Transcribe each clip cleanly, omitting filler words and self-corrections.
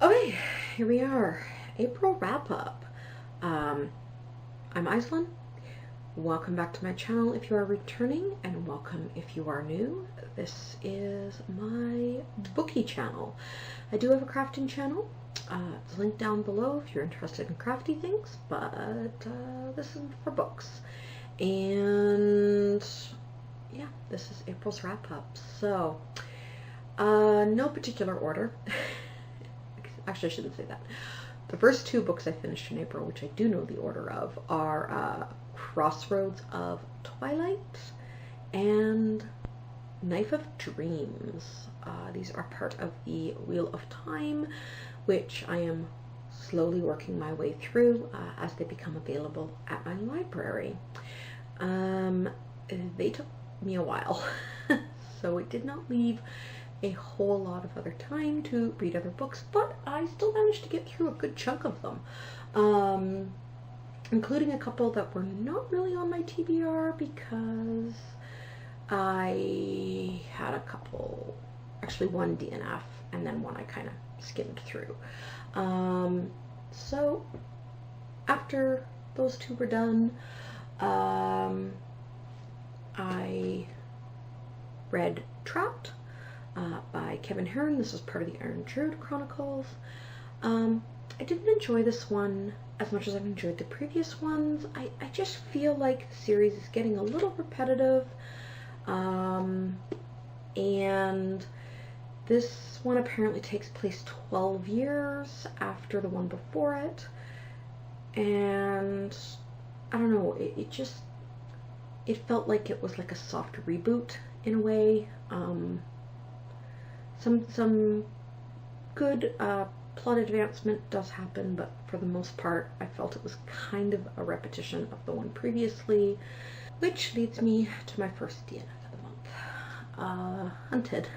Okay, here we are. April wrap-up. I'm Aislinn. Welcome back to my channel if you are returning, and welcome if you are new. This is my bookie channel. I do have a crafting channel. It's linked down below if you're interested in crafty things, but this is for books. And yeah, this is April's wrap-up. So, no particular order. Actually, I shouldn't say that. The first two books I finished in April, which I do know the order of, are Crossroads of Twilight and Knife of Dreams. These are part of the Wheel of Time, which I am slowly working my way through as they become available at my library. They took me a while, so it did not leave a whole lot of other time to read other books, but I still managed to get through a good chunk of them, including a couple that were not really on my TBR because I had a couple, actually one DNF and then one I kind of skimmed through. So after those two were done, I read Trapped by Kevin Heron. This is part of the Iron Druid Chronicles. I didn't enjoy this one as much as I've enjoyed the previous ones. I just feel like the series is getting a little repetitive, and this one apparently takes place 12 years after the one before it, and I don't know, it felt like it was like a soft reboot in a way. Some good plot advancement does happen, but for the most part I felt it was kind of a repetition of the one previously, which leads me to my first DNF of the month. Hunted.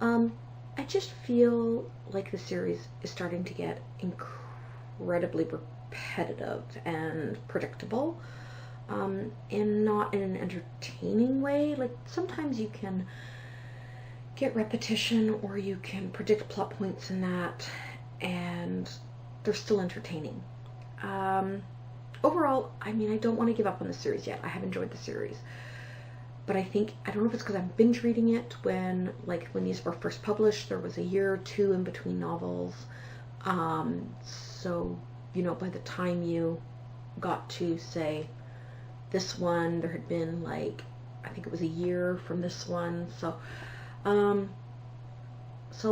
I just feel like the series is starting to get incredibly repetitive and predictable, and not in an entertaining way. Like, sometimes you can get repetition, or you can predict plot points in that, and they're still entertaining. Overall, I mean, I don't want to give up on the series yet. I have enjoyed the series, but I don't know if it's because I'm binge reading it when these were first published, there was a year or two in between novels. So, you know, by the time you got to, say, this one, there had been, like, I think it was a year from this one. So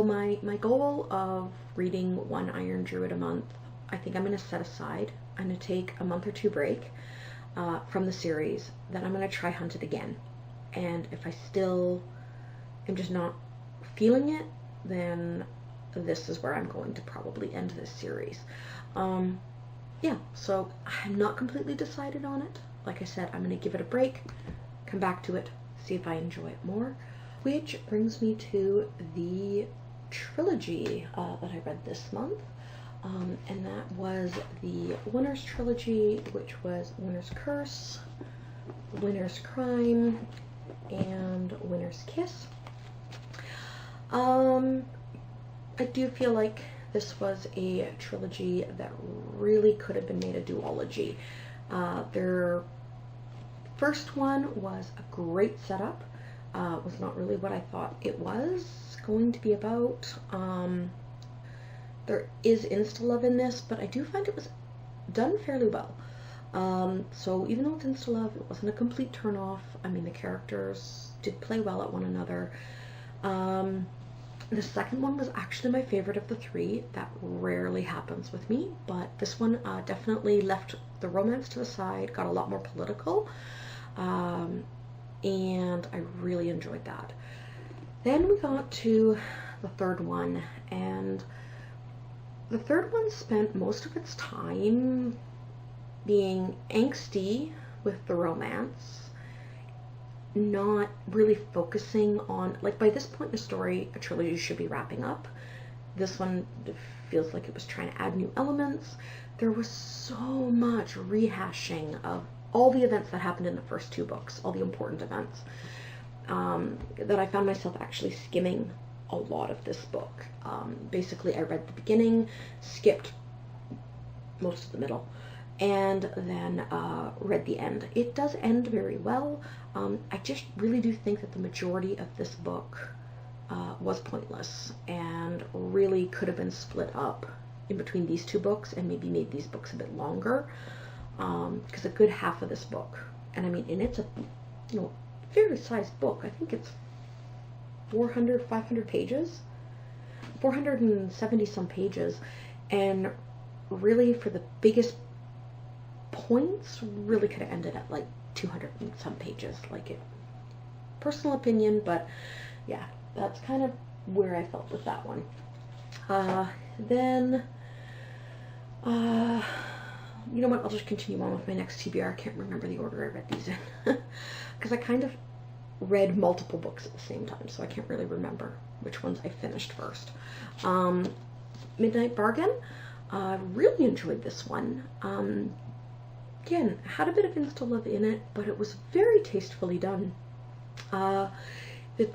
my goal of reading one Iron Druid a month, I think I'm going to set aside. I'm going to take a month or two break from the series. Then I'm going to try Hunted again. And if I still am just not feeling it, then this is where I'm going to probably end this series. Yeah, so I'm not completely decided on it. Like I said, I'm going to give it a break, come back to it, see if I enjoy it more. Which brings me to the trilogy that I read this month, and that was the Winner's Trilogy, which was Winner's Curse, Winner's Crime, and Winner's Kiss. I do feel like this was a trilogy that really could have been made a duology. Their first one was a great setup. Was not really what I thought it was going to be about. There is insta-love in this, but I do find it was done fairly well. So even though it's insta-love, it wasn't a complete turn-off. I mean, the characters did play well at one another. The second one was actually my favorite of the three. That rarely happens with me, but this one definitely left the romance to the side, got a lot more political. And I really enjoyed that. Then we got to the third one, and the third one spent most of its time being angsty with the romance, not really focusing on, like, by this point in the story, a trilogy should be wrapping up. This one feels like it was trying to add new elements. There was so much rehashing of all the events that happened in the first two books, all the important events, that I found myself actually skimming a lot of this book. Basically, I read the beginning, skipped most of the middle, and then read the end. It does end very well. I just really do think that the majority of this book was pointless and really could have been split up in between these two books and maybe made these books a bit longer, because a good half of this book, and I mean, and it's a fairly sized book. I think it's 500 pages, 470 some pages, and really for the biggest points really could have ended at like 200 and some pages. Like, it, personal opinion, but yeah, that's kind of where I felt with that one. Then you know what, I'll just continue on with my next TBR. I can't remember the order I read these in because I kind of read multiple books at the same time, so I can't really remember which ones I finished first. Midnight Bargain. I really enjoyed this one. Again, had a bit of insta-love in it, but it was very tastefully done. The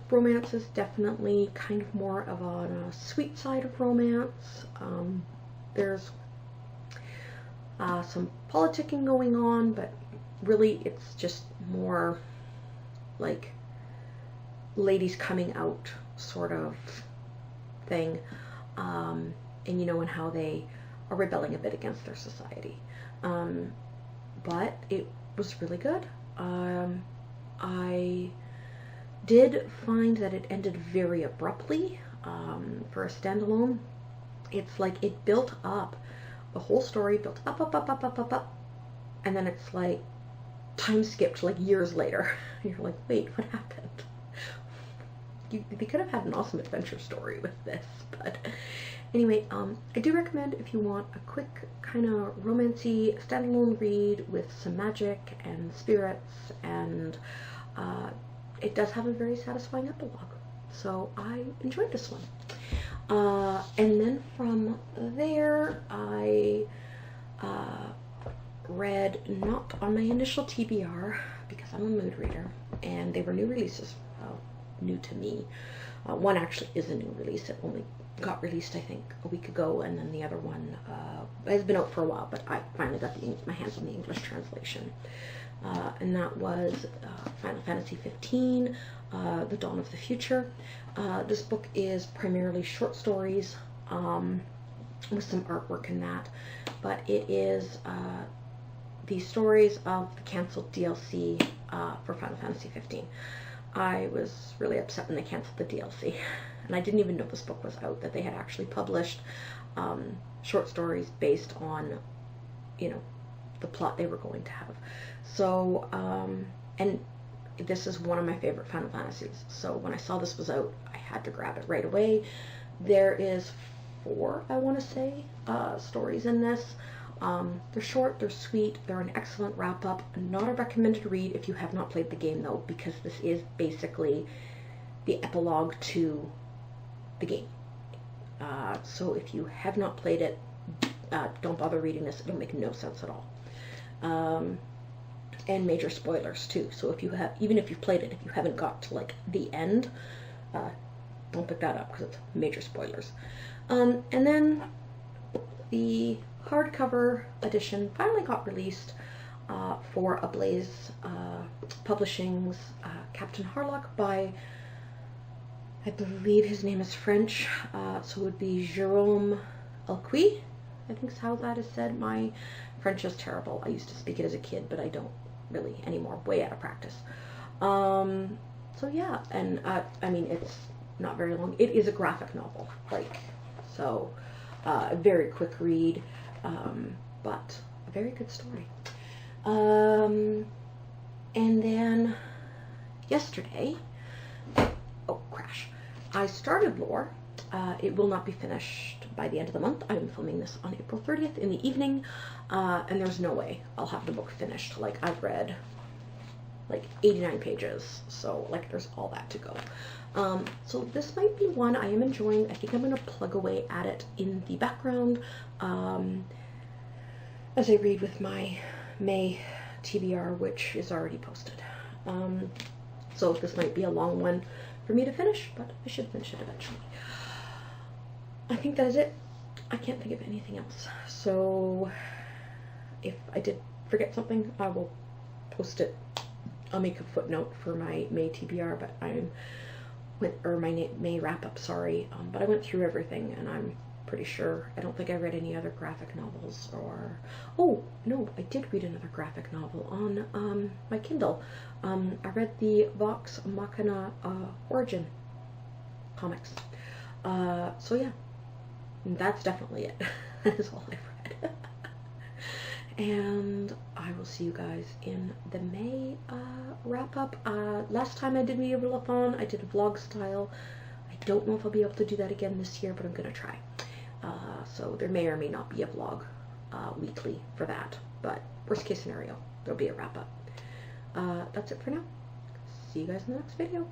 romance is definitely kind of more of on a sweet side of romance. There's some politicking going on, but really it's just more like ladies coming out sort of thing, and and how they are rebelling a bit against their society. But it was really good. I did find that it ended very abruptly for a standalone. It's like it built up, the whole story built up, and then it's like time skipped like years later. You're like, wait, what happened? They could have had an awesome adventure story with this, but anyway, I do recommend if you want a quick kind of romancy standalone read with some magic and spirits, and it does have a very satisfying epilogue. So I enjoyed this one. And then from there, I read, not on my initial TBR, because I'm a mood reader, and they were new releases, new to me. One actually is a new release. It only got released, I think, a week ago, and then the other one has been out for a while, but I finally got my hands on the English translation. And that was Final Fantasy 15, The Dawn of the Future. This book is primarily short stories with some artwork in that, but it is the stories of the cancelled DLC for Final Fantasy 15. I was really upset when they canceled the DLC, and I didn't even know this book was out, that they had actually published short stories based on, the plot they were going to have. So, and this is one of my favorite Final Fantasies, so when I saw this was out, I had to grab it right away. There is 4, I want to say, stories in this. They're short, they're sweet, they're an excellent wrap-up. Not a recommended read if you have not played the game, though, because this is basically the epilogue to the game. So if you have not played it, don't bother reading this. It'll make no sense at all. And major spoilers, too. So if you have, even if you've played it, if you haven't got to, like, the end, don't pick that up, because it's major spoilers. And then the hardcover edition finally got released for Ablaze Publishing's Captain Harlock by, I believe his name is French, so it would be Jérôme Alcuy, I think is how that is said. My French is terrible. I used to speak it as a kid, but I don't really anymore, way out of practice. So yeah, and I mean, it's not very long. It is a graphic novel, like, so a very quick read, but a very good story. And then yesterday, oh crash, I started Lore. It will not be finished by the end of the month. I'm filming this on April 30th in the evening, and there's no way I'll have the book finished. Like, I've read like 89 pages, so like there's all that to go. So this might be one I am enjoying. I think I'm going to plug away at it in the background as I read with my May TBR, which is already posted. So this might be a long one for me to finish, but I should finish it eventually. I think that is it. I can't think of anything else. So if I did forget something, I will post it. I'll make a footnote for my May TBR, but my May wrap up, sorry. But I went through everything, and I'm pretty sure. I don't think I read any other graphic novels, or oh no, I did read another graphic novel on my Kindle. I read the Vox Machina Origin comics. So yeah, that's definitely it. That is all I've read. And I will see you guys in the May wrap up. Last time I did Media-Readathon, I did a vlog style. I don't know if I'll be able to do that again this year, but I'm gonna try. So there may or may not be a vlog weekly for that, but worst case scenario, there'll be a wrap up. That's it for now. See you guys in the next video.